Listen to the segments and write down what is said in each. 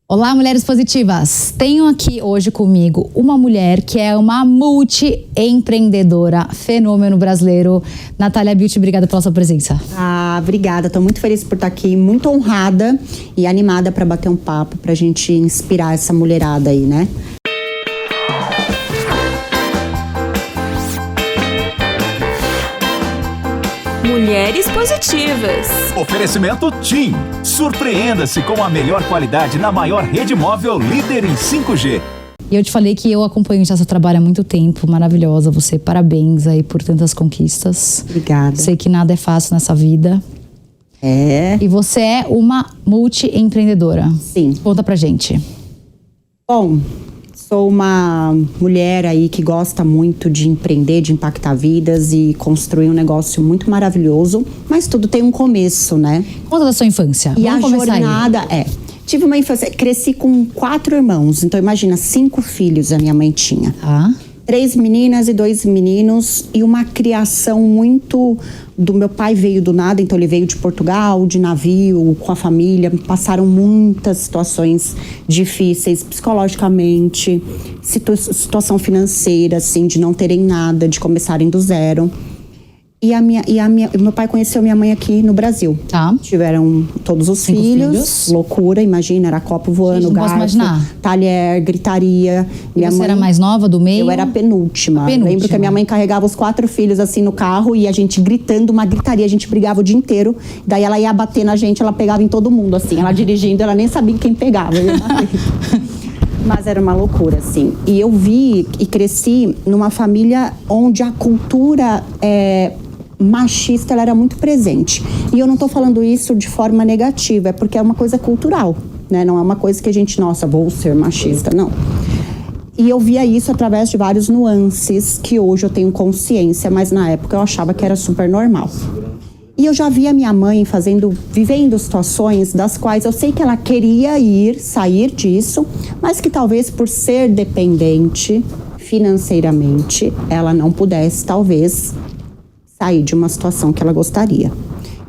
Olá, mulheres positivas! Tenho aqui hoje comigo uma mulher que é uma multi-empreendedora, fenômeno brasileiro. Natália Beauty, obrigada pela sua presença. Obrigada, estou muito feliz por estar aqui, muito honrada e animada para bater um papo, para a gente inspirar essa mulherada aí, né? Mulheres positivas. Oferecimento TIM. Surpreenda-se com a melhor qualidade na maior rede móvel líder em 5G. E eu te falei que eu acompanho já seu trabalho há muito tempo, maravilhosa você. Parabéns aí por tantas conquistas. Obrigada. Sei que nada é fácil nessa vida. É. E você é uma multi-empreendedora. Sim. Conta pra gente. Bom, sou uma mulher aí que gosta muito de empreender, de impactar vidas e construir um negócio muito maravilhoso, mas tudo tem um começo, né? Conta da sua infância. E Vamos a começar jornada aí. Tive uma infância, cresci com 4 irmãos, então imagina, 5 filhos a minha mãe tinha. Tá. 3 meninas e 2 meninos e uma criação muito do meu pai veio do nada, então ele veio de Portugal, de navio, com a família, passaram muitas situações difíceis psicologicamente, situação financeira, assim, de não terem nada, de começarem do zero. E meu pai conheceu minha mãe aqui no Brasil. Tá. Tiveram todos os 5 filhos. Loucura, imagina, era copo voando, Gente, não posso garfo, imaginar. talher, gritaria. E você era mais nova do meio? Eu era a penúltima. A penúltima. Lembro que a minha mãe carregava os 4 filhos assim no carro e a gente gritando, uma gritaria, a gente brigava o dia inteiro. Daí ela ia bater na gente, ela pegava em todo mundo, assim. Ela dirigindo, ela nem sabia quem pegava. Mas era uma loucura, assim. E eu vi e cresci numa família onde a cultura machista, ela era muito presente. E eu não tô falando isso de forma negativa, é porque é uma coisa cultural, né? Não é uma coisa que a gente, nossa, vou ser machista, não. E eu via isso através de vários nuances que hoje eu tenho consciência, mas na época eu achava que era super normal. E eu já via minha mãe vivendo situações das quais eu sei que ela queria sair disso, mas que talvez por ser dependente financeiramente, ela não pudesse, talvez, sair de uma situação que ela gostaria.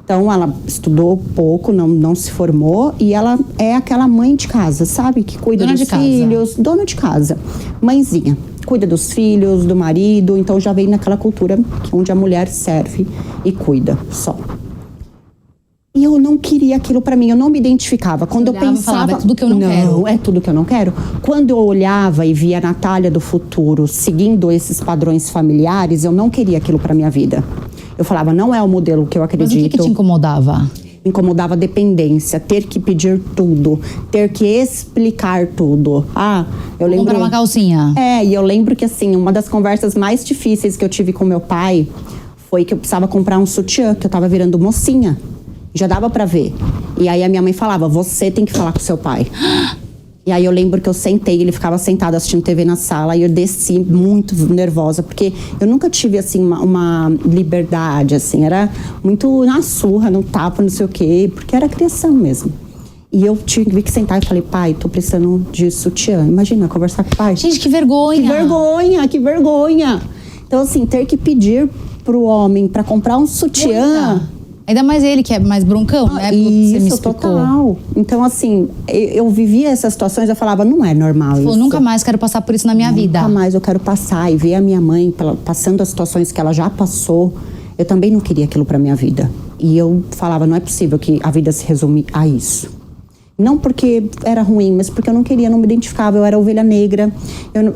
Então, ela estudou pouco, não se formou, e ela é aquela mãe de casa, sabe? Que cuida dos filhos, dona de casa, mãezinha. Cuida dos filhos, do marido, então já vem naquela cultura onde a mulher serve e cuida só. E eu não queria aquilo pra mim, eu não me identificava. Quando eu pensava, falava, é tudo que eu não quero. Não, é tudo que eu não quero. Quando eu olhava e via a Natália do futuro seguindo esses padrões familiares, eu não queria aquilo pra minha vida. Eu falava, não é o modelo que eu acredito. Mas o que te incomodava? Me incomodava a dependência, ter que pedir tudo, ter que explicar tudo. Eu lembro... Comprar uma calcinha. E eu lembro que, assim, uma das conversas mais difíceis que eu tive com meu pai foi que eu precisava comprar um sutiã, que eu tava virando mocinha. Já dava pra ver. E aí a minha mãe falava, você tem que falar com seu pai. E aí eu lembro que eu sentei, ele ficava sentado assistindo TV na sala e eu desci muito nervosa, porque eu nunca tive, assim, uma liberdade, assim, era muito na surra, no tapa, não sei o quê, porque era criação mesmo. E eu tive que sentar e falei, pai, tô precisando de sutiã. Imagina, conversar com o pai. Gente, que vergonha! Que vergonha, que vergonha! Então, assim, ter que pedir pro homem pra comprar um sutiã... Muita. Ainda mais ele, que é mais broncão, né? Isso, total. Então, assim, eu vivia essas situações, eu falava, não é normal isso. Nunca mais quero passar por isso na minha vida. Nunca mais eu quero passar. E ver a minha mãe passando as situações que ela já passou, eu também não queria aquilo pra minha vida. E eu falava, não é possível que a vida se resume a isso. Não porque era ruim, mas porque eu não queria, não me identificava, eu era ovelha negra.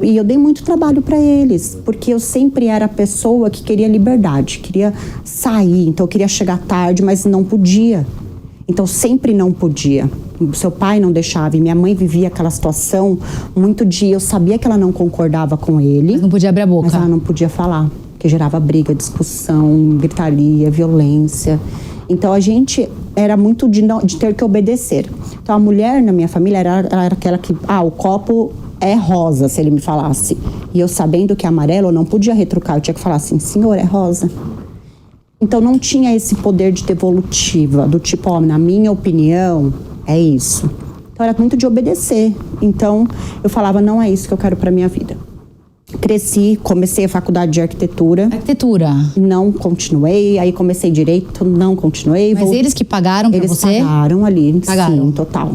E eu dei muito trabalho para eles, porque eu sempre era a pessoa que queria liberdade, queria sair, então eu queria chegar tarde, mas não podia. Então sempre não podia. Seu pai não deixava e minha mãe vivia aquela situação muito eu sabia que ela não concordava com ele. Mas não podia abrir a boca. Mas ela não podia falar, que gerava briga, discussão, gritaria, violência. Então a gente era muito de ter que obedecer. Então a mulher na minha família era aquela que, o copo é rosa, se ele me falasse. E eu sabendo que é amarelo, eu não podia retrucar, eu tinha que falar assim, senhor, é rosa. Então não tinha esse poder de devolutiva, do tipo, na minha opinião, é isso. Então era muito de obedecer. Então eu falava, não é isso que eu quero pra minha vida. Cresci, comecei a faculdade de arquitetura. Arquitetura. Não continuei, aí comecei direito, não continuei. Mas eles que pagaram pra você? Eles pagaram ali, Pagaram. sim, total.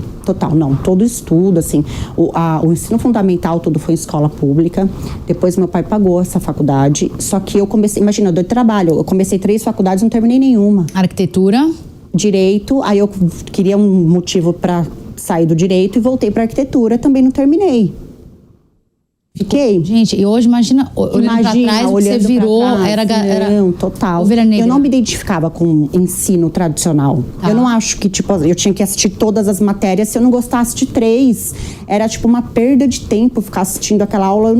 Não, todo estudo, assim, o ensino fundamental tudo foi em escola pública. Depois meu pai pagou essa faculdade, só que eu comecei, imagina, eu dei trabalho, eu comecei 3 faculdades, não terminei nenhuma. Arquitetura. Direito, aí eu queria um motivo para sair do direito e voltei para arquitetura, também não terminei. Fiquei. Gente, e hoje imagina olhando pra trás, o que você virou era não, total. ovelha negra. Eu não me identificava com ensino tradicional. Tá. Eu não acho que, tipo, eu tinha que assistir todas as matérias. Se eu não gostasse de 3, era tipo uma perda de tempo ficar assistindo aquela aula.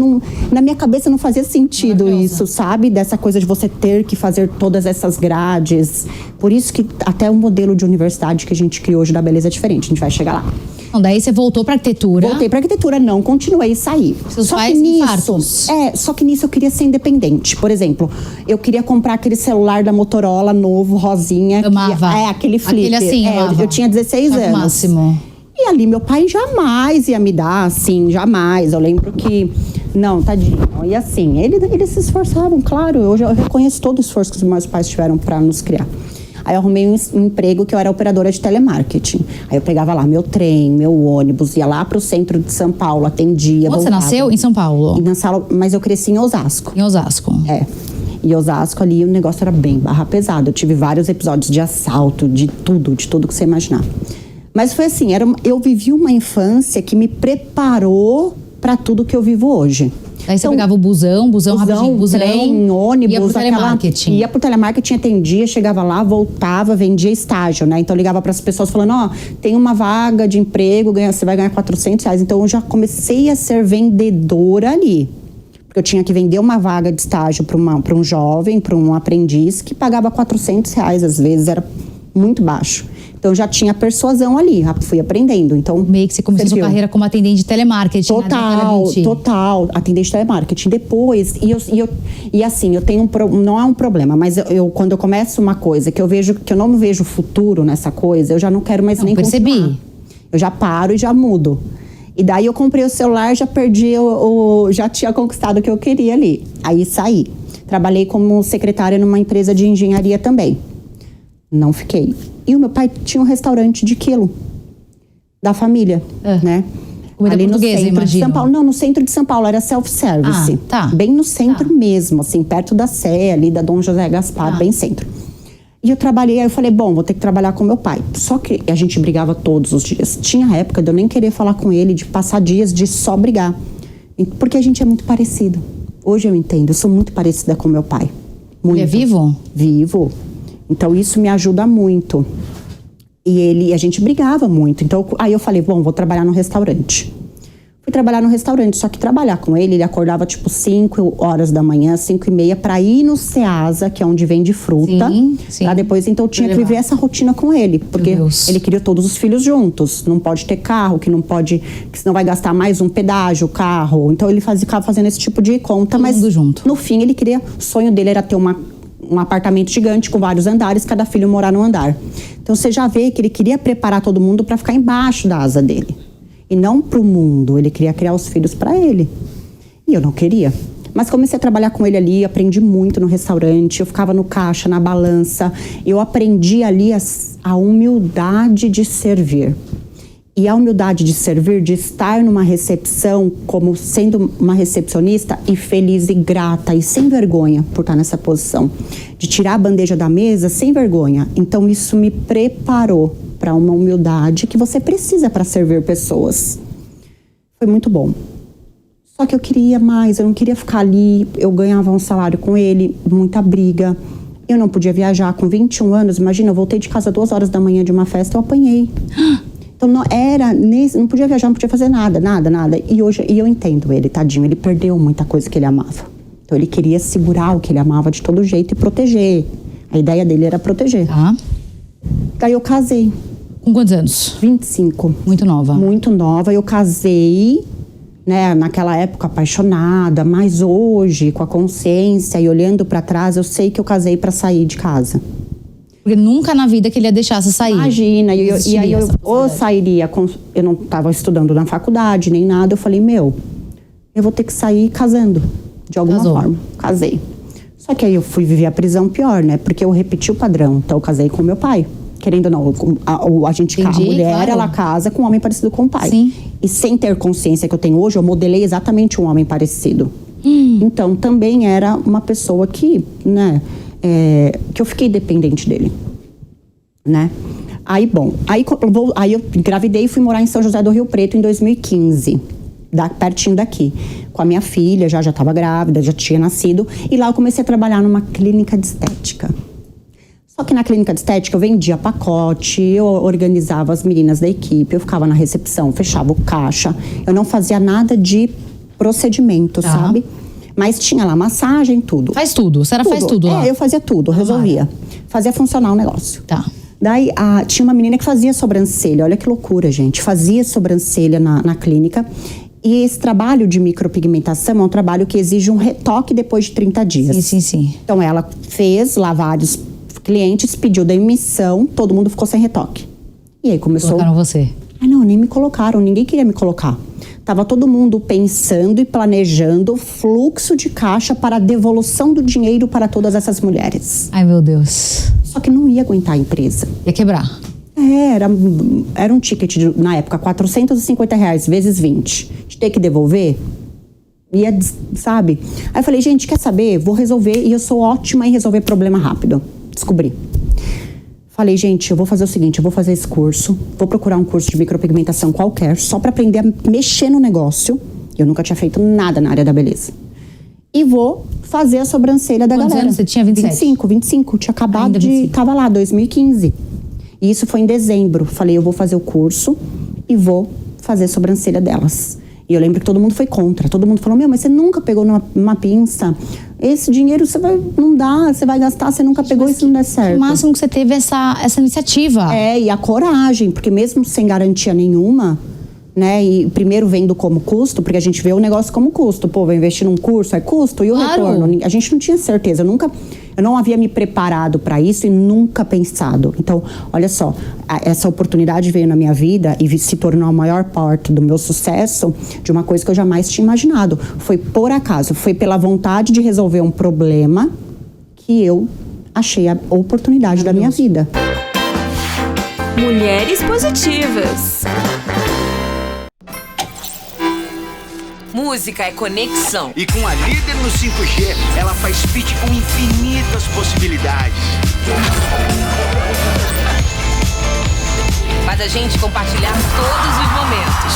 Na minha cabeça não fazia sentido isso, sabe? Dessa coisa de você ter que fazer todas essas grades. Por isso que até o modelo de universidade que a gente criou hoje da beleza é diferente. A gente vai chegar lá. Então, daí você voltou pra arquitetura. Voltei pra arquitetura, não, continuei e saí. Seus só pais que nisso, infartos. só que nisso eu queria ser independente. Por exemplo, eu queria comprar aquele celular da Motorola novo, rosinha. Amava. Aquele flip. Aquele assim, amava. Eu tinha 16 Só que anos. máximo. E ali meu pai jamais ia me dar, assim, jamais. Eu lembro que, não, tadinho. E assim, eles se esforçavam, claro. Hoje eu reconheço todo o esforço que os meus pais tiveram pra nos criar. Aí eu arrumei um emprego que eu era operadora de telemarketing. Aí eu pegava lá meu trem, meu ônibus, ia lá pro centro de São Paulo, atendia, Você voltava. nasceu em São Paulo? Mas eu cresci em Osasco. Em Osasco. E Osasco ali o negócio era bem barra pesada. Eu tive vários episódios de assalto, de tudo que você imaginar. Mas foi assim, eu vivi uma infância que me preparou para tudo que eu vivo hoje. Aí você pegava o busão rapidinho, trem, ônibus, ia pro telemarketing. Ia pro telemarketing, atendia, chegava lá, voltava, vendia estágio, né? Então ligava para as pessoas falando, tem uma vaga de emprego, você vai ganhar R$400. Então eu já comecei a ser vendedora ali. Porque eu tinha que vender uma vaga de estágio para um jovem, para um aprendiz, que pagava R$400, às vezes era muito baixo. Então já tinha persuasão ali, fui aprendendo. Então, meio que você começou sua carreira como atendente de telemarketing. Total, atendente de telemarketing. Depois, e assim, eu tenho não é um problema, mas quando eu começo uma coisa que eu não vejo futuro nessa coisa, eu já não quero mais nem continuar. Eu já paro e já mudo. E daí eu comprei o celular, já perdi, já tinha conquistado o que eu queria ali. Aí saí. Trabalhei como secretária numa empresa de engenharia também. Não fiquei. E o meu pai tinha um restaurante de quilo da família, né? Comida ali no portuguesa, centro imagino. de São Paulo. Não, no centro de São Paulo, era self-service. Tá. Bem no centro mesmo, assim, perto da Sé, ali da Dom José Gaspar, bem centro. E eu trabalhei, aí eu falei, bom, vou ter que trabalhar com meu pai. Só que a gente brigava todos os dias. Tinha época de eu nem querer falar com ele, de passar dias de só brigar. Porque a gente é muito parecido. Hoje eu entendo, eu sou muito parecida com meu pai. Muito. Ele é vivo? Vivo. Então isso me ajuda muito. E a gente brigava muito. Então aí eu falei, bom, vou trabalhar no restaurante. Fui trabalhar no restaurante, só que trabalhar com ele acordava tipo 5 horas da manhã, 5:30, pra ir no Ceasa, que é onde vende fruta. Sim. Pra depois, então eu tinha que viver essa rotina com ele. Porque ele queria todos os filhos juntos. Não pode ter carro, que senão vai gastar mais um pedágio, o carro. Então ele ficava fazendo esse tipo de conta. Mas no fim ele queria, o sonho dele era ter um apartamento gigante com vários andares, cada filho morar num andar. Então você já vê que ele queria preparar todo mundo para ficar embaixo da asa dele. E não pro mundo, ele queria criar os filhos para ele. E eu não queria. Mas comecei a trabalhar com ele ali, aprendi muito no restaurante, eu ficava no caixa, na balança. Eu aprendi ali a humildade de servir. E a humildade de servir, de estar numa recepção como sendo uma recepcionista e feliz e grata e sem vergonha por estar nessa posição. De tirar a bandeja da mesa sem vergonha. Então isso me preparou para uma humildade que você precisa para servir pessoas. Foi muito bom. Só que eu queria mais, eu não queria ficar ali, eu ganhava um salário com ele, muita briga. Eu não podia viajar com 21 anos, imagina, eu voltei de casa 2 horas da manhã de uma festa, eu apanhei. Então não podia viajar, não podia fazer nada. E hoje eu entendo ele, tadinho, ele perdeu muita coisa que ele amava. Então ele queria segurar o que ele amava de todo jeito e proteger. A ideia dele era proteger. Daí eu casei. Com quantos anos? 25. Muito nova. Muito nova. Eu casei, né, naquela época apaixonada, mas hoje, com a consciência e olhando pra trás, eu sei que eu casei pra sair de casa. Porque nunca na vida que ele ia deixar você sair. Imagina, e aí eu sairia, eu não estava estudando na faculdade nem nada, eu falei, eu vou ter que sair casando. de alguma Casou. forma. Casei. Só que aí eu fui viver a prisão pior, né? Porque eu repeti o padrão. Então eu casei com meu pai. Querendo ou não, a mulher, claro. ela casa com um homem parecido com o pai. Sim. E sem ter consciência que eu tenho hoje, eu modelei exatamente um homem parecido. Então também era uma pessoa que, né, que eu fiquei dependente dele, né? Aí, bom, aí eu engravidei e fui morar em São José do Rio Preto em 2015. Pertinho daqui. Com a minha filha, já estava grávida, já tinha nascido. E lá eu comecei a trabalhar numa clínica de estética. Só que na clínica de estética eu vendia pacote, eu organizava as meninas da equipe, eu ficava na recepção, fechava o caixa. Eu não fazia nada de procedimento, sabe? Mas tinha lá massagem, tudo. Faz tudo, a senhora faz tudo lá. Eu fazia tudo, resolvia. Fazia funcionar o negócio. Tá. Daí, tinha uma menina que fazia sobrancelha. Olha que loucura, gente. Fazia sobrancelha na clínica. E esse trabalho de micropigmentação é um trabalho que exige um retoque depois de 30 dias. Sim. Então, ela fez lá vários clientes, pediu demissão, todo mundo ficou sem retoque. E aí começou... Colocaram você. Não, nem me colocaram, ninguém queria me colocar. Tava todo mundo pensando e planejando fluxo de caixa para a devolução do dinheiro para todas essas mulheres. Ai, meu Deus. Só que não ia aguentar a empresa. Ia quebrar. Era um ticket, na época, R$450 vezes 20. De ter que devolver, ia, sabe? Aí eu falei, gente, quer saber? Vou resolver, e eu sou ótima em resolver problema rápido. Descobri. Falei, gente, eu vou fazer o seguinte, eu vou fazer esse curso, vou procurar um curso de micropigmentação qualquer, só pra aprender a mexer no negócio. Eu nunca tinha feito nada na área da beleza. E vou fazer a sobrancelha da Quantos galera. anos você tinha? 27? 25. Tinha acabado Ainda de... 25. Tava lá, 2015. E isso foi em dezembro. Falei, eu vou fazer o curso e vou fazer a sobrancelha delas. E eu lembro que todo mundo foi contra. Todo mundo falou, mas você nunca pegou numa pinça. Esse dinheiro não dá, você vai gastar, você nunca pegou, isso não dá certo. O máximo que você teve essa iniciativa. E a coragem, porque mesmo sem garantia nenhuma, né, e primeiro vendo como custo, porque a gente vê o negócio como custo. Pô, vou investir num curso, é custo, e o retorno? A gente não tinha certeza, eu não havia me preparado para isso e nunca pensado. Então, olha só, essa oportunidade veio na minha vida e se tornou a maior parte do meu sucesso de uma coisa que eu jamais tinha imaginado. Foi por acaso, foi pela vontade de resolver um problema que eu achei a oportunidade da minha vida. Mulheres positivas. Música é conexão. E com a líder no 5G, ela faz feat com infinitas possibilidades. Faz a gente compartilhar todos os momentos.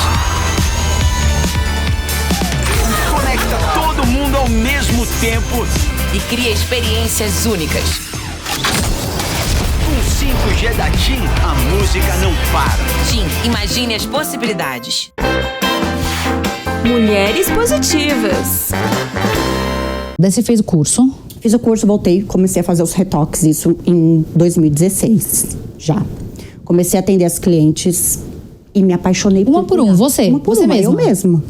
Conecta todo mundo ao mesmo tempo. E cria experiências únicas. Com 5G da TIM, a música não para. TIM, imagine as possibilidades. Mulheres positivas. Daí você fez o curso. Fiz o curso, voltei, comecei a fazer os retoques, isso em 2016, já. Comecei a atender as clientes e me apaixonei Uma por um, você? Uma por Você uma, mesma? eu mesma.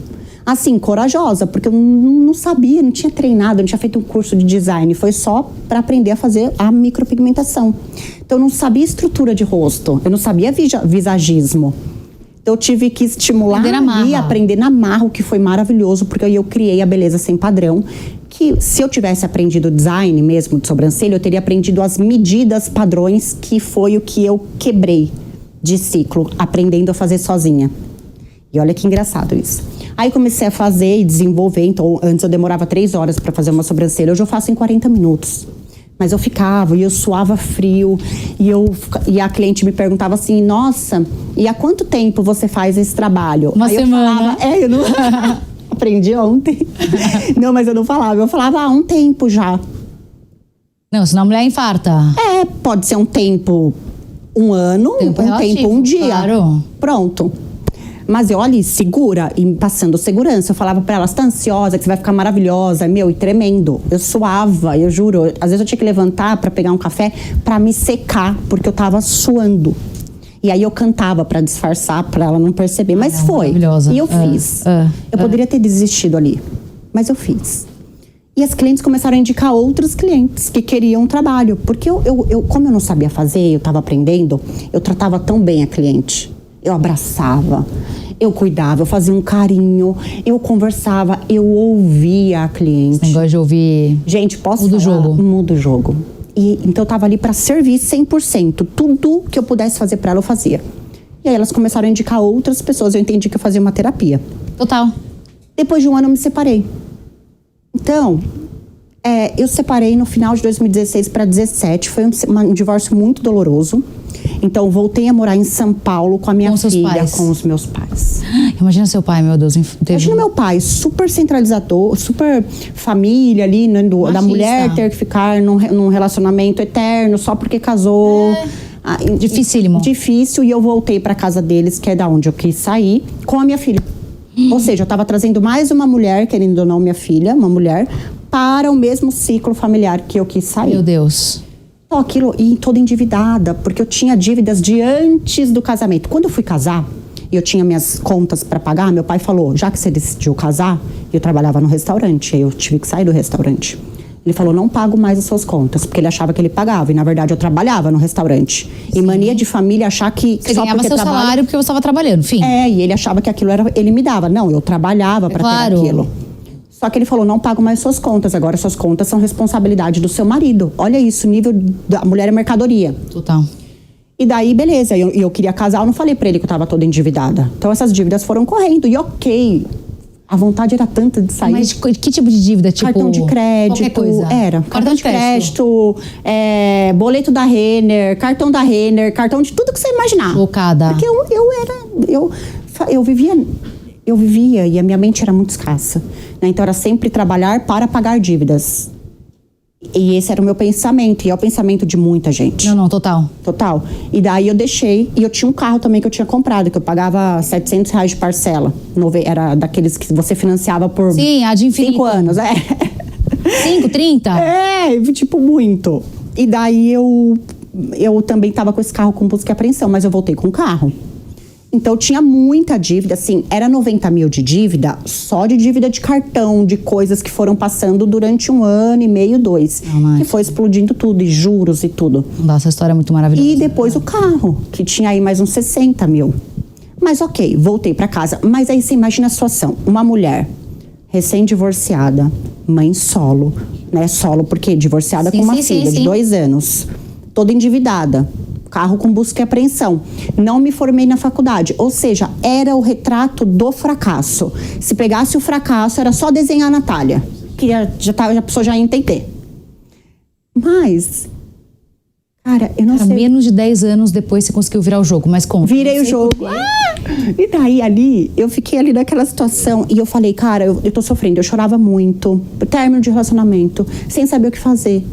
Assim, corajosa, porque eu não sabia, não tinha treinado, não tinha feito um curso de design. Foi só para aprender a fazer a micropigmentação. Então, eu não sabia estrutura de rosto, eu não sabia visagismo. Então, eu tive que estimular e aprender na marra, o que foi maravilhoso, porque eu criei a Beleza Sem Padrão, que se eu tivesse aprendido design mesmo de sobrancelha, eu teria aprendido as medidas padrões, que foi o que eu quebrei de ciclo, aprendendo a fazer sozinha. E olha que engraçado isso. Aí comecei a fazer e desenvolver, então antes eu demorava 3 horas para fazer uma sobrancelha, hoje eu faço em 40 minutos. Mas eu ficava e eu suava frio e a cliente me perguntava assim, nossa, e há quanto tempo você faz esse trabalho? Uma semana. Eu falava, eu não... Aprendi ontem. Não, mas eu não falava. Eu falava, há um tempo já. Não, senão a mulher infarta. Pode ser um tempo, um ano, Tempo um relativo, tempo, um dia. claro. Pronto. Mas eu, olha, segura e passando segurança. Eu falava pra ela, você tá ansiosa, que você vai ficar maravilhosa. E tremendo. Eu suava, eu juro. Às vezes eu tinha que levantar pra pegar um café pra me secar, porque eu tava suando. E aí eu cantava pra disfarçar, pra ela não perceber. Mas foi. Maravilhosa. E eu fiz. Eu poderia ter desistido ali, mas eu fiz. E as clientes começaram a indicar outros clientes que queriam trabalho. Porque como eu não sabia fazer, eu tava aprendendo, eu tratava tão bem a cliente. Eu abraçava, eu cuidava, eu fazia um carinho, eu conversava, eu ouvia a cliente. Esse negócio de ouvir... Gente, posso Muda o falar? jogo. Muda o jogo. Então eu tava ali pra servir 100%. Tudo que eu pudesse fazer pra ela, eu fazia. E aí elas começaram a indicar outras pessoas. Eu entendi que eu fazia uma terapia. Total. Depois de um ano eu me separei. Então, eu separei no final de 2016 para 2017. Foi um divórcio muito doloroso. Então, voltei a morar em São Paulo com a minha filha, com os meus pais. Imagina seu pai, meu Deus. Imagina meu pai, super centralizador, super família ali, né, da mulher ter que ficar num relacionamento eterno só porque casou. Dificílimo. Difícil, e eu voltei para casa deles, que é da onde eu quis sair, com a minha filha. Ou seja, eu estava trazendo mais uma mulher, querendo ou não minha filha, uma mulher, para o mesmo ciclo familiar que eu quis sair. Meu Deus. Então, aquilo, e toda endividada, porque eu tinha dívidas de antes do casamento. Quando eu fui casar, e eu tinha minhas contas para pagar, meu pai falou, já que você decidiu casar, eu trabalhava no restaurante, aí eu tive que sair do restaurante. Ele falou, não pago mais as suas contas, porque ele achava que ele pagava, e na verdade eu trabalhava no restaurante. Sim. E mania de família achar que você só ganhava seu salário porque você estava trabalhando, enfim. E ele achava que aquilo ele me dava. Não, eu trabalhava para ter aquilo. Só que ele falou, não pago mais suas contas, agora suas contas são responsabilidade do seu marido. Olha isso, o nível da mulher é mercadoria. Total. E daí, beleza, eu queria casar, eu não falei pra ele que eu tava toda endividada. Então essas dívidas foram correndo, e ok, a vontade era tanta de sair. Mas que tipo de dívida? Tipo, cartão de crédito. Qualquer coisa. Era. Cartão de crédito, boleto da Renner, cartão da Renner, cartão de tudo que você imaginar. Chocada. Porque eu vivia e a minha mente era muito escassa, né? Então era sempre trabalhar para pagar dívidas. E esse era o meu pensamento, e é o pensamento de muita gente. Não, total. Total. E daí eu deixei, e eu tinha um carro também que eu tinha comprado, que eu pagava R$700 de parcela. Era daqueles que você financiava por... Sim, a de infinito. 5 anos, 5, 30? Tipo, muito. E daí eu também tava com esse carro com busca e apreensão, mas eu voltei com o carro. Então, tinha muita dívida, assim, era 90 mil de dívida, só de dívida de cartão, de coisas que foram passando durante 1 ano e meio, 2. Que foi explodindo tudo, e juros e tudo. Nossa, essa história é muito maravilhosa. E depois o carro, que tinha aí mais uns 60 mil. Mas ok, voltei pra casa. Mas aí você imagina a situação, uma mulher recém-divorciada, mãe solo, né? Solo porque divorciada com uma filha de 2 anos, toda endividada. Carro com busca e apreensão. Não me formei na faculdade. Ou seja, era o retrato do fracasso. Se pegasse o fracasso, era só desenhar a Natália. Que a pessoa já ia entender. Mas, cara, eu não sei... Menos de 10 anos depois você conseguiu virar o jogo, mas como? Virei o jogo. E daí, ali, eu fiquei ali naquela situação. E eu falei, cara, eu tô sofrendo. Eu chorava muito. Término de relacionamento. Sem saber o que fazer.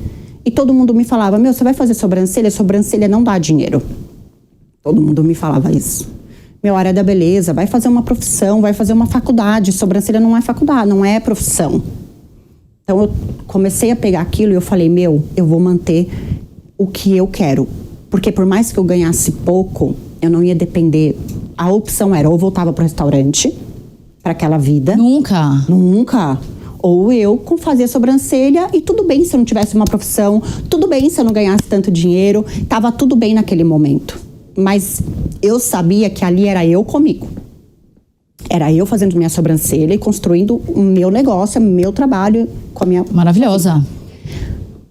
E todo mundo me falava, você vai fazer sobrancelha? Sobrancelha não dá dinheiro. Todo mundo me falava isso. Área da beleza, vai fazer uma profissão, vai fazer uma faculdade. Sobrancelha não é faculdade, não é profissão. Então eu comecei a pegar aquilo e eu falei, eu vou manter o que eu quero. Porque por mais que eu ganhasse pouco, eu não ia depender. A opção era, ou voltava pro restaurante, para aquela vida. Nunca. Ou eu fazia sobrancelha e tudo bem se eu não tivesse uma profissão, tudo bem se eu não ganhasse tanto dinheiro, tava tudo bem naquele momento. Mas eu sabia que ali era eu comigo. Era eu fazendo minha sobrancelha e construindo o meu negócio, o meu trabalho com a minha... Maravilhosa.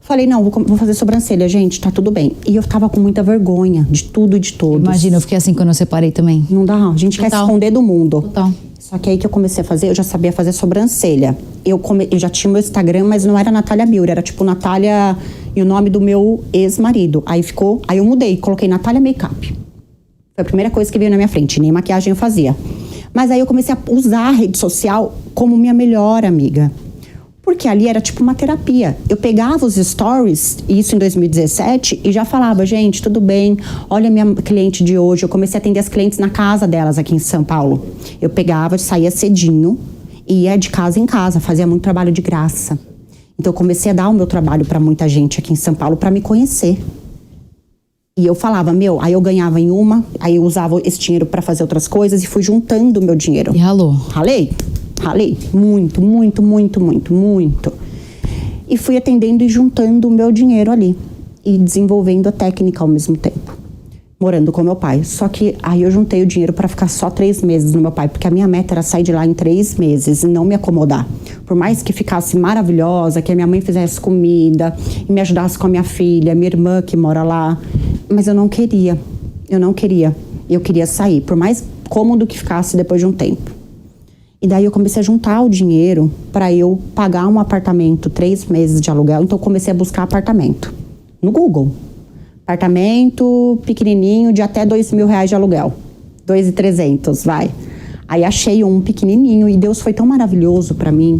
Falei, não, vou fazer sobrancelha, gente, tá tudo bem. E eu tava com muita vergonha de tudo e de todos. Imagina, eu fiquei assim quando eu separei também. Não dá, a gente quer se esconder do mundo. Total. Só que aí que eu comecei a fazer, eu já sabia fazer sobrancelha. Eu já tinha meu Instagram, mas não era Natália Beauty, era tipo Natália e o nome do meu ex-marido. Aí eu mudei, coloquei Natália Makeup. Foi a primeira coisa que veio na minha frente, nem maquiagem eu fazia. Mas aí eu comecei a usar a rede social como minha melhor amiga. Porque ali era tipo uma terapia. Eu pegava os stories, isso em 2017, e já falava, gente, tudo bem, olha a minha cliente de hoje. Eu comecei a atender as clientes na casa delas aqui em São Paulo. Eu pegava, saía cedinho, e ia de casa em casa, fazia muito trabalho de graça. Então eu comecei a dar o meu trabalho para muita gente aqui em São Paulo para me conhecer. E eu falava, aí eu ganhava em uma, aí eu usava esse dinheiro para fazer outras coisas e fui juntando o meu dinheiro. E ralou? Ralei muito. E fui atendendo e juntando o meu dinheiro ali. E desenvolvendo a técnica ao mesmo tempo. morando com meu pai. Só que aí eu juntei o dinheiro para ficar só 3 meses no meu pai, porque a minha meta era sair de lá em 3 meses e não me acomodar. Por mais que ficasse maravilhosa, que a minha mãe fizesse comida e me ajudasse com a minha filha, minha irmã que mora lá, mas eu não queria. Eu queria sair, por mais cômodo que ficasse depois de um tempo. E daí eu comecei a juntar o dinheiro para eu pagar um apartamento, 3 meses de aluguel. Então eu comecei a buscar apartamento no Google. Apartamento pequenininho de até R$2.000 de aluguel. 2.300, vai. Aí achei um pequenininho e Deus foi tão maravilhoso para mim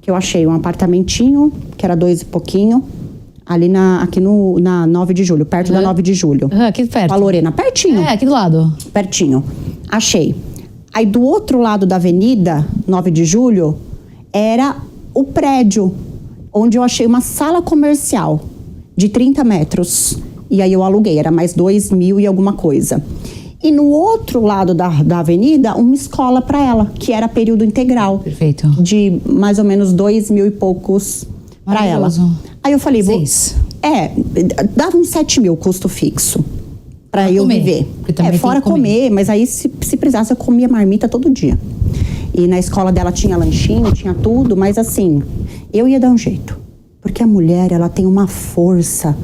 que eu achei um apartamentinho que era 2 e pouquinho, ali aqui na 9 de julho, perto da 9 de julho. Aqui perto. Com a Lorena, pertinho. Aqui do lado. Pertinho. Achei. Aí do outro lado da avenida, 9 de julho, era o prédio onde eu achei uma sala comercial de 30 metros. E aí eu aluguei, era mais 2.000 e alguma coisa. E no outro lado da avenida, uma escola para ela, que era período integral. Perfeito. De mais ou menos 2.000 e poucos para ela. Aí eu falei, dava uns 7.000 custo fixo para eu viver. Fora comer, mas aí se precisasse eu comia marmita todo dia. E na escola dela tinha lanchinho, tinha tudo, mas assim, eu ia dar um jeito. Porque a mulher, ela tem uma força,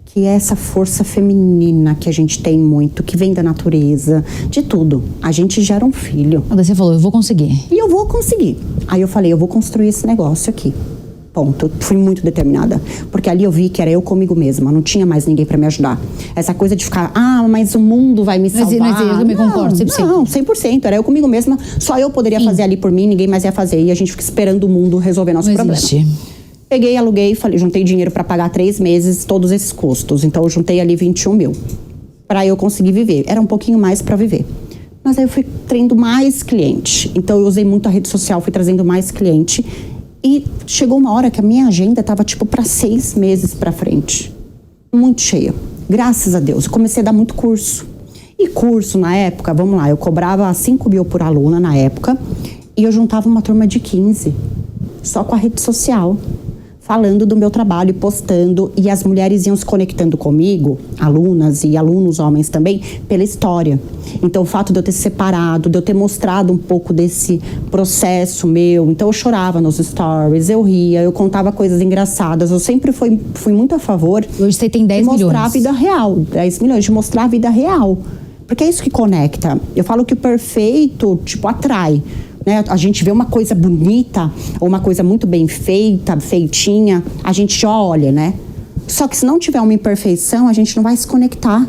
que é essa força feminina que a gente tem muito, que vem da natureza, de tudo. A gente gera um filho. Daí você falou, eu vou conseguir. E eu vou conseguir. Aí eu falei, eu vou construir esse negócio aqui. Ponto. Eu fui muito determinada. Porque ali eu vi que era eu comigo mesma, não tinha mais ninguém pra me ajudar. Essa coisa de ficar, mas o mundo vai me salvar. Mas eu também concordo, 100%. Não, 100%. Era eu comigo mesma, só eu poderia fazer ali por mim, ninguém mais ia fazer. E a gente fica esperando o mundo resolver nosso problema. Peguei, aluguei, falei, juntei dinheiro para pagar 3 meses todos esses custos. Então eu juntei ali 21.000 para eu conseguir viver. Era um pouquinho mais para viver. Mas aí eu fui trazendo mais cliente. Então eu usei muito a rede social, fui trazendo mais cliente. E chegou uma hora que a minha agenda tava tipo para 6 meses para frente. Muito cheia. Graças a Deus. Eu comecei a dar muito curso. E curso na época, vamos lá, eu cobrava 5.000 por aluna na época. E eu juntava uma turma de 15. Só com a rede social. Falando do meu trabalho, postando, e as mulheres iam se conectando comigo, alunas e alunos homens também, pela história. Então o fato de eu ter separado, de eu ter mostrado um pouco desse processo meu, então eu chorava nos stories, eu ria, eu contava coisas engraçadas, eu sempre fui muito a favor. Hoje você tem 10 milhões. De mostrar a vida real, 10 milhões, de mostrar a vida real. Porque é isso que conecta. Eu falo que o perfeito, atrai. Né? A gente vê uma coisa bonita ou uma coisa muito bem feita, feitinha, a gente já olha, né? Só que se não tiver uma imperfeição, a gente não vai se conectar.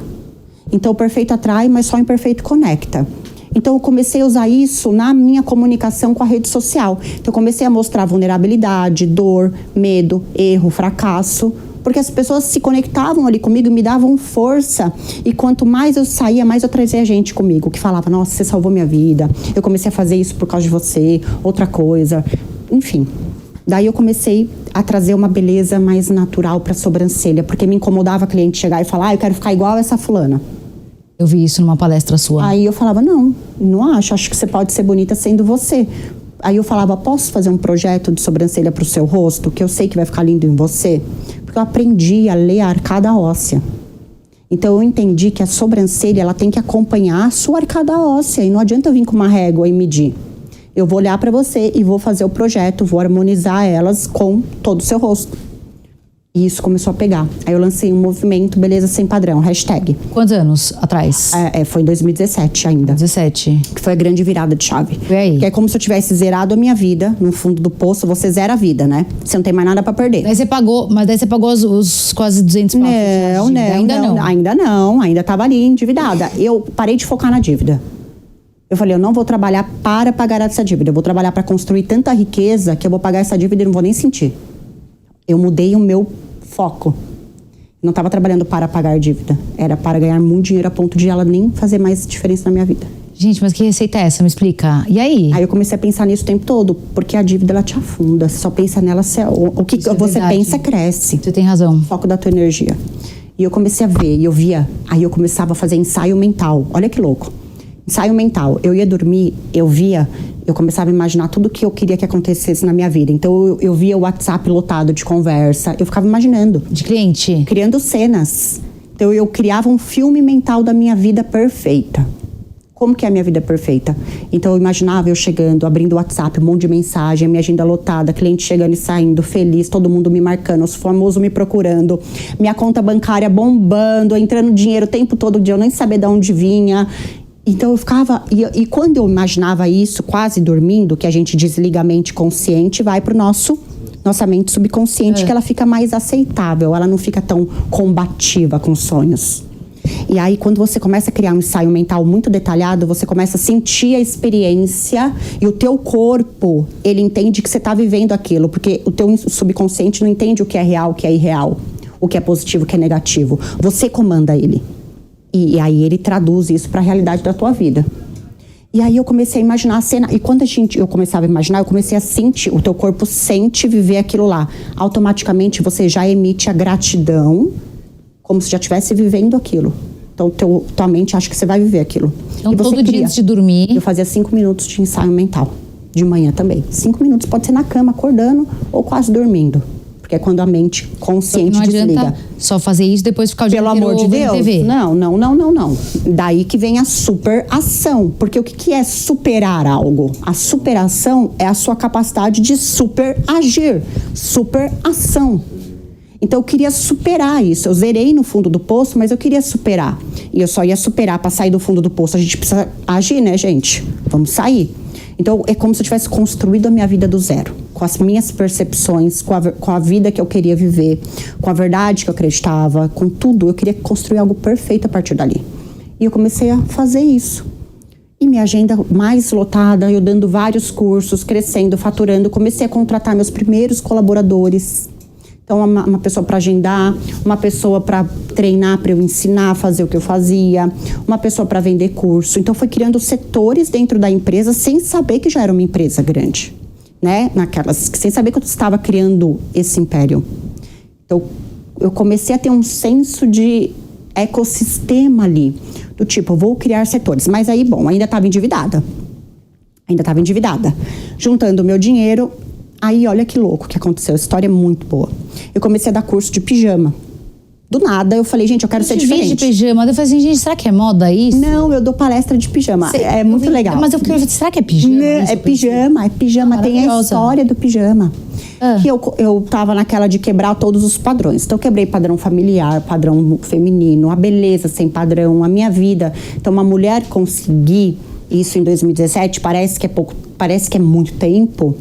Então o perfeito atrai, mas só o imperfeito conecta. Então eu comecei a usar isso na minha comunicação com a rede social. Então eu comecei a mostrar vulnerabilidade, dor, medo, erro, fracasso. Porque as pessoas se conectavam ali comigo e me davam força. E quanto mais eu saía, mais eu trazia gente comigo. Que falava, nossa, você salvou minha vida. Eu comecei a fazer isso por causa de você. Outra coisa. Enfim. Daí eu comecei a trazer uma beleza mais natural pra sobrancelha. Porque me incomodava a cliente chegar e falar, eu quero ficar igual essa fulana. Eu vi isso numa palestra sua. Aí eu falava, não acho que você pode ser bonita sendo você. Aí eu falava, posso fazer um projeto de sobrancelha pro seu rosto, que eu sei que vai ficar lindo em você? Porque eu aprendi a ler a arcada óssea. Então eu entendi que a sobrancelha, ela tem que acompanhar a sua arcada óssea. E não adianta eu vir com uma régua e medir. Eu vou olhar pra você e vou fazer o projeto, vou harmonizar elas com todo o seu rosto. E isso começou a pegar. Aí eu lancei um movimento Beleza Sem Padrão, hashtag. Quantos anos atrás? Foi em 2017 ainda. 17. Que foi a grande virada de chave. E aí? Que é como se eu tivesse zerado a minha vida. No fundo do poço, você zera a vida, né? Você não tem mais nada pra perder. Daí você pagou os quase 200 pau. Ainda não. Ainda tava ali endividada. Eu parei de focar na dívida. Eu falei, eu não vou trabalhar para pagar essa dívida. Eu vou trabalhar para construir tanta riqueza que eu vou pagar essa dívida e não vou nem sentir. Eu mudei o meu foco. Não estava trabalhando para pagar dívida. Era para ganhar muito dinheiro a ponto de ela nem fazer mais diferença na minha vida. Gente, mas que receita é essa? Me explica. E aí? Aí eu comecei a pensar nisso o tempo todo. Porque a dívida, ela te afunda. Você só pensa nela, o que você pensa cresce. Você tem razão. Foco da tua energia. E eu comecei a ver, e eu via. Aí eu começava a fazer ensaio mental. Olha que louco. Ensaio mental. Eu ia dormir, eu via, eu começava a imaginar tudo que eu queria que acontecesse na minha vida. Então eu via o WhatsApp lotado de conversa, eu ficava imaginando. De cliente? Criando cenas. Então eu criava um filme mental da minha vida perfeita. Como que é a minha vida perfeita? Então eu imaginava eu chegando, abrindo o WhatsApp, um monte de mensagem, a minha agenda lotada, cliente chegando e saindo, feliz, todo mundo me marcando, os famosos me procurando, minha conta bancária bombando, entrando dinheiro o tempo todo, eu nem sabia de onde vinha. Então eu ficava, e quando eu imaginava isso, quase dormindo, que a gente desliga a mente consciente, vai pro nossa mente subconsciente, que ela fica mais aceitável, ela não fica tão combativa com os sonhos. E aí, quando você começa a criar um ensaio mental muito detalhado, você começa a sentir a experiência e o teu corpo, ele entende que você está vivendo aquilo, porque o teu subconsciente não entende o que é real, o que é irreal, o que é positivo, o que é negativo. Você comanda ele. E aí ele traduz isso para a realidade da tua vida. E aí eu comecei a imaginar a cena, e quando eu começava a imaginar, eu comecei a sentir, o teu corpo sente viver aquilo lá. Automaticamente você já emite a gratidão, como se já estivesse vivendo aquilo. Então tua mente acha que você vai viver aquilo. Então e você todo dia antes de dormir... Eu fazia 5 minutos de ensaio mental, de manhã também. 5 minutos, pode ser na cama, acordando ou quase dormindo. Porque é quando a mente consciente desliga. Não adianta só fazer isso e depois ficar o dia inteiro Pelo amor de Deus, TV. Não. Daí que vem a superação. Porque o que é superar algo? A superação é a sua capacidade de superagir. Superação. Então eu queria superar isso. Eu zerei no fundo do poço, mas eu queria superar. E eu só ia superar para sair do fundo do poço. A gente precisa agir, né, gente? Vamos sair. Então é como se eu tivesse construído a minha vida do zero. Com as minhas percepções, com a vida que eu queria viver, com a verdade que eu acreditava, com tudo. Eu queria construir algo perfeito a partir dali. E eu comecei a fazer isso. E minha agenda mais lotada, eu dando vários cursos, crescendo, faturando. Comecei a contratar meus primeiros colaboradores. Então, uma pessoa para agendar, uma pessoa para treinar, para eu ensinar a fazer o que eu fazia, uma pessoa para vender curso. Então, foi criando setores dentro da empresa sem saber que já era uma empresa grande, né? Sem saber que eu estava criando esse império. Então, eu comecei a ter um senso de ecossistema ali, do tipo, vou criar setores. Mas aí, bom, ainda estava endividada. Juntando o meu dinheiro... Aí, olha que louco que aconteceu. A história é muito boa. Eu comecei a dar curso de pijama. Do nada, eu falei, gente, eu quero ser diferente. De pijama. Eu falei assim, gente, será que é moda isso? Não, eu dou palestra de pijama. É muito legal. Mas eu quero, será que é pijama? É pijama. Tem a história do pijama. Que eu tava naquela de quebrar todos os padrões. Então, eu quebrei padrão familiar, padrão feminino, a beleza sem padrão, a minha vida. Então, uma mulher conseguir isso em 2017, parece que é pouco, parece que é muito tempo.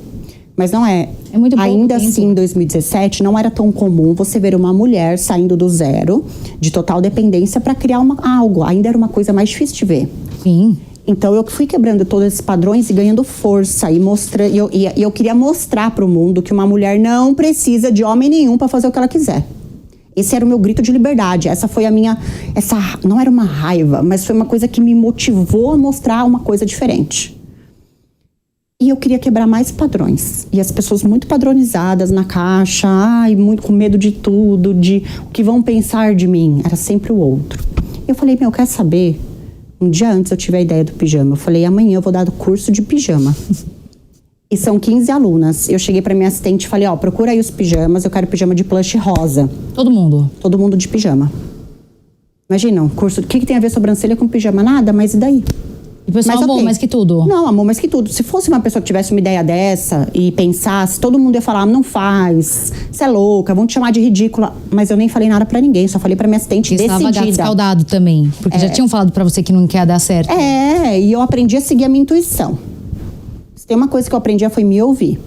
Mas não é. É muito pouco Ainda tempo. assim, em 2017, não era tão comum você ver uma mulher saindo do zero, de total dependência, para criar algo. Ainda era uma coisa mais difícil de ver. Sim. Então, eu fui quebrando todos esses padrões e ganhando força. E eu queria mostrar para o mundo que uma mulher não precisa de homem nenhum para fazer o que ela quiser. Esse era o meu grito de liberdade. Essa foi a minha... não era uma raiva, mas foi uma coisa que me motivou a mostrar uma coisa diferente. E eu queria quebrar mais padrões. E as pessoas muito padronizadas na caixa, muito com medo de tudo, de o que vão pensar de mim. Era sempre o outro. Eu falei, quer saber? Um dia antes eu tive a ideia do pijama. Eu falei, amanhã eu vou dar curso de pijama. E são 15 alunas. Eu cheguei pra minha assistente e falei, procura aí os pijamas, eu quero pijama de plush rosa. Todo mundo? Todo mundo de pijama. Imagina, um curso... O que tem a ver sobrancelha com pijama? Nada, mas e daí? E o pessoal amou mais que tudo? Não, amou mais que tudo. Se fosse uma pessoa que tivesse uma ideia dessa e pensasse, todo mundo ia falar, não faz, você é louca, vão te chamar de ridícula. Mas eu nem falei nada pra ninguém, só falei pra minha assistente decidida. Estava gato escaldado também, porque já tinham falado pra você que não quer dar certo. E eu aprendi a seguir a minha intuição. Se tem uma coisa que eu aprendi foi me ouvir.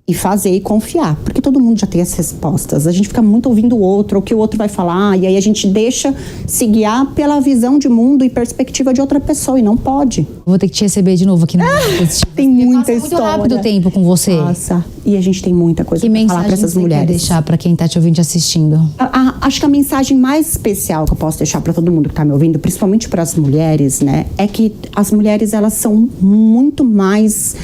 E fazer e confiar. Porque todo mundo já tem as respostas. A gente fica muito ouvindo o outro, o que o outro vai falar. E aí a gente deixa se guiar pela visão de mundo e perspectiva de outra pessoa. E não pode. Vou ter que te receber de novo aqui no Tem muita história. Muito rápido o tempo com você. Nossa. E a gente tem muita coisa pra falar pra essas mulheres. Que mensagem você quer deixar pra quem tá te ouvindo e assistindo? Acho que a mensagem mais especial que eu posso deixar pra todo mundo que tá me ouvindo, principalmente pras mulheres, né? É que as mulheres, elas são muito mais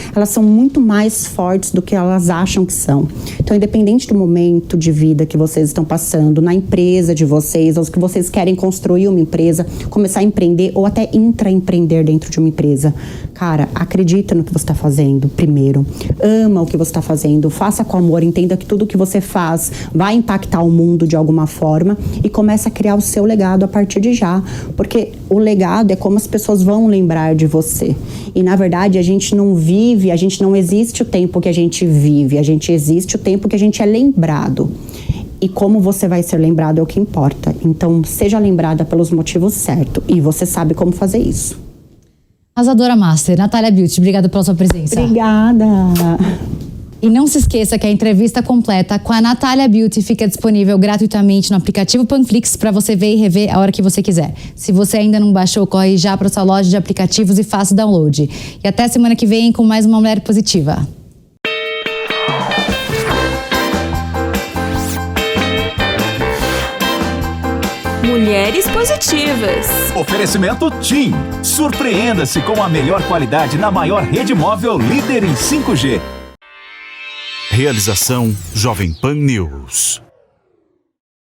fortes do que elas acham que são. Então, independente do momento de vida que vocês estão passando, na empresa de vocês, ou que vocês querem construir uma empresa, começar a empreender ou até intraempreender dentro de uma empresa. Cara, acredita no que você está fazendo primeiro. Ama o que você está fazendo. Faça com amor. Entenda que tudo que você faz vai impactar o mundo de alguma forma. E comece a criar o seu legado a partir de já. Porque o legado é como as pessoas vão lembrar de você. E, na verdade, a gente não vive, a gente não existe o tempo que a gente vive. A gente existe o tempo que a gente é lembrado. E como você vai ser lembrado é o que importa. Então, seja lembrada pelos motivos certos. E você sabe como fazer isso. Arrasadora Master, Natália Beauty, obrigada pela sua presença. Obrigada! E não se esqueça que a entrevista completa com a Natália Beauty fica disponível gratuitamente no aplicativo Panflix para você ver e rever a hora que você quiser. Se você ainda não baixou, corre já para sua loja de aplicativos e faça o download. E até semana que vem com mais uma Mulher Positiva. Mulheres Positivas. Oferecimento TIM. Surpreenda-se com a melhor qualidade na maior rede móvel líder em 5G. Realização Jovem Pan News.